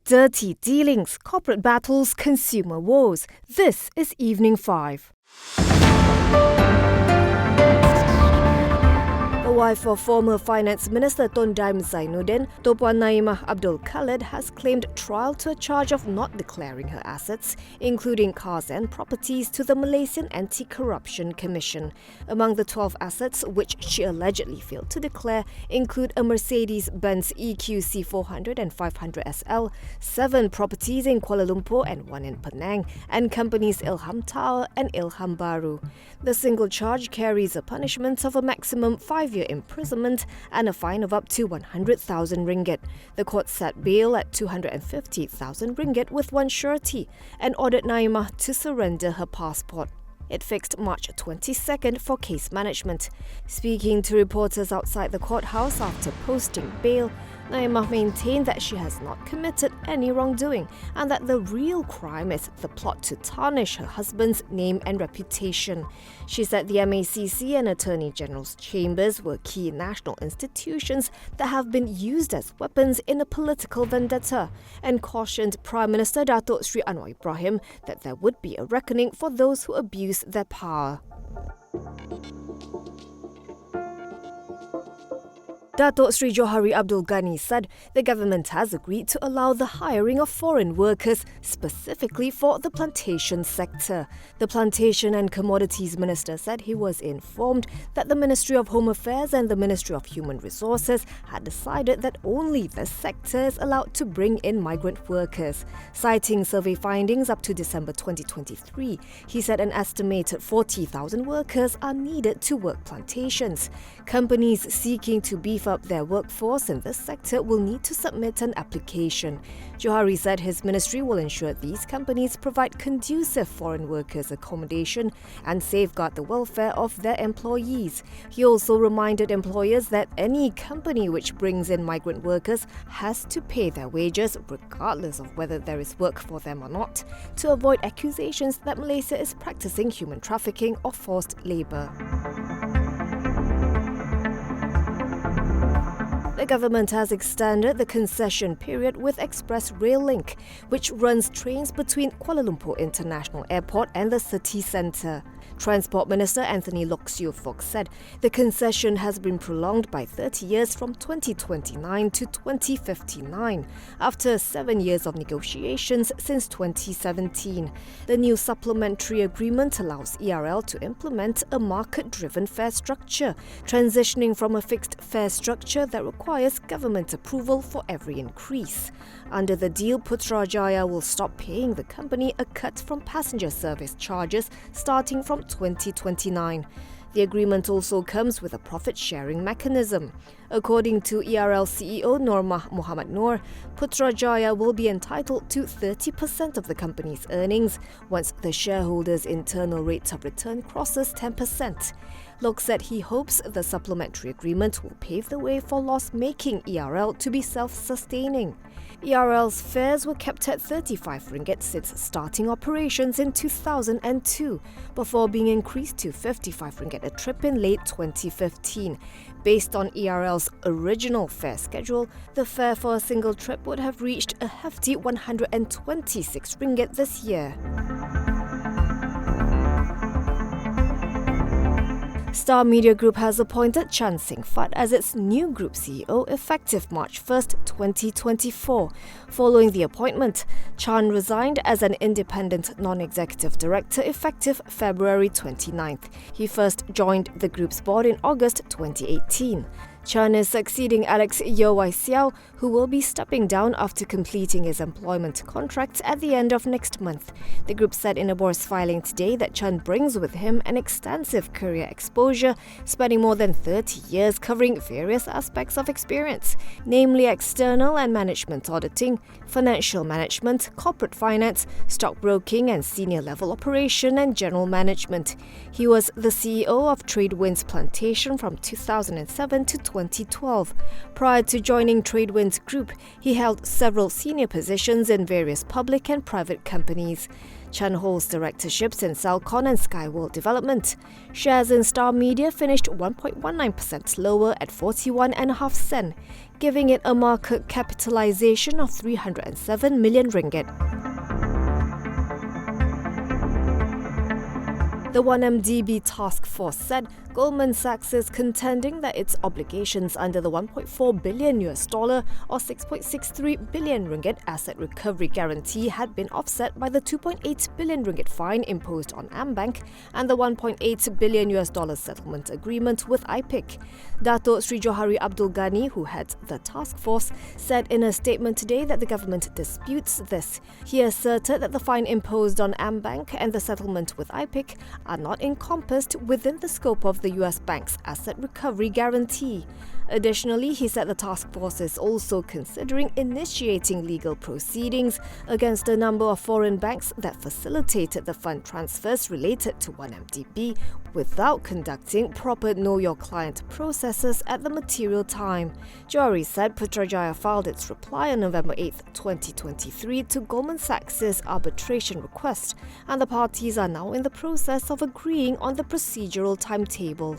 Dirty dealings, corporate battles, consumer woes. This is Evening 5. The wife of former Finance Minister Tun Daim Zainuddin, Topuan Naimah Abdul Khalid, has claimed trial to a charge of not declaring her assets, including cars and properties, to the Malaysian Anti-Corruption Commission. Among the 12 assets which she allegedly failed to declare include a Mercedes-Benz EQC 400 and 500 SL, 7 properties in Kuala Lumpur and 1 in Penang, and companies Ilham Tower and Ilham Baru. The single charge carries a punishment of a maximum 5-year imprisonment and a fine of up to 100,000 ringgit. The court set bail at 250,000 ringgit with one surety and ordered Naimah to surrender her passport. It fixed March 22nd for case management. Speaking to reporters outside the courthouse after posting bail, Naimah maintained that she has not committed any wrongdoing and that the real crime is the plot to tarnish her husband's name and reputation. She said the MACC and Attorney General's chambers were key national institutions that have been used as weapons in a political vendetta, and cautioned Prime Minister Datuk Sri Anwar Ibrahim that there would be a reckoning for those who abuse their power. Datuk Sri Johari Ghani said the government has agreed to allow the hiring of foreign workers specifically for the plantation sector. The Plantation and Commodities Minister said he was informed that the Ministry of Home Affairs and the Ministry of Human Resources had decided that only this sector is allowed to bring in migrant workers. Citing survey findings up to December 2023, he said an estimated 40,000 workers are needed to work plantations. Companies seeking to beef up their workforce in this sector will need to submit an application. Johari said his ministry will ensure these companies provide conducive foreign workers accommodation and safeguard the welfare of their employees. He also reminded employers that any company which brings in migrant workers has to pay their wages regardless of whether there is work for them or not, to avoid accusations that Malaysia is practicing human trafficking or forced labour. The government has extended the concession period with Express Rail Link, which runs trains between Kuala Lumpur International Airport and the city centre. Transport Minister Anthony Loke Siew Fook said the concession has been prolonged by 30 years from 2029 to 2059, after 7 years of negotiations since 2017. The new supplementary agreement allows ERL to implement a market-driven fare structure, transitioning from a fixed fare structure that requires government approval for every increase. Under the deal, Putrajaya will stop paying the company a cut from passenger service charges starting from 2029. The agreement also comes with a profit-sharing mechanism. According to ERL CEO Normah Muhammad Noor, Putrajaya will be entitled to 30% of the company's earnings once the shareholders' internal rate of return crosses 10%. Lok said he hopes the supplementary agreement will pave the way for loss-making ERL to be self-sustaining. ERL's fares were kept at 35 ringgit since starting operations in 2002, before being increased to 55 ringgit a trip in late 2015. Based on ERL's original fare schedule, the fare for a single trip would have reached a hefty 126 ringgit this year. Star Media Group has appointed Chan Seng Fatt as its new group CEO effective March 1st, 2024. Following the appointment, Chan resigned as an independent non-executive director effective February 29th. He first joined the group's board in August 2018. Chan is succeeding Alex Yeo Wai Siao, who will be stepping down after completing his employment contract at the end of next month. The group said in a board's filing today that Chan brings with him an extensive career exposure, spending more than 30 years covering various aspects of experience, namely external and management auditing, financial management, corporate finance, stockbroking and senior level operation and general management. He was the CEO of Tradewinds Plantation from 2007 to 2012. Prior to joining Tradewinds Group, he held several senior positions in various public and private companies. Chan holds directorships in Celcon and Skyworld Development. Shares in Star Media finished 1.19% lower at 41.5 sen, giving it a market capitalization of 307 million ringgit. The 1MDB task force said Goldman Sachs is contending that its obligations under the $1.4 billion or 6.63 billion ringgit asset recovery guarantee had been offset by the 2.8 billion ringgit fine imposed on Ambank and the $1.8 billion settlement agreement with IPIC. Dato Sri Johari Ghani, who heads the task force, said in a statement today that the government disputes this. He asserted that the fine imposed on Ambank and the settlement with IPIC are not encompassed within the scope of the US bank's asset recovery guarantee. Additionally, he said the task force is also considering initiating legal proceedings against a number of foreign banks that facilitated the fund transfers related to 1MDB without conducting proper Know Your Client processes at the material time. Johari said Putrajaya filed its reply on November 8, 2023 to Goldman Sachs' arbitration request, and the parties are now in the process of agreeing on the procedural timetable.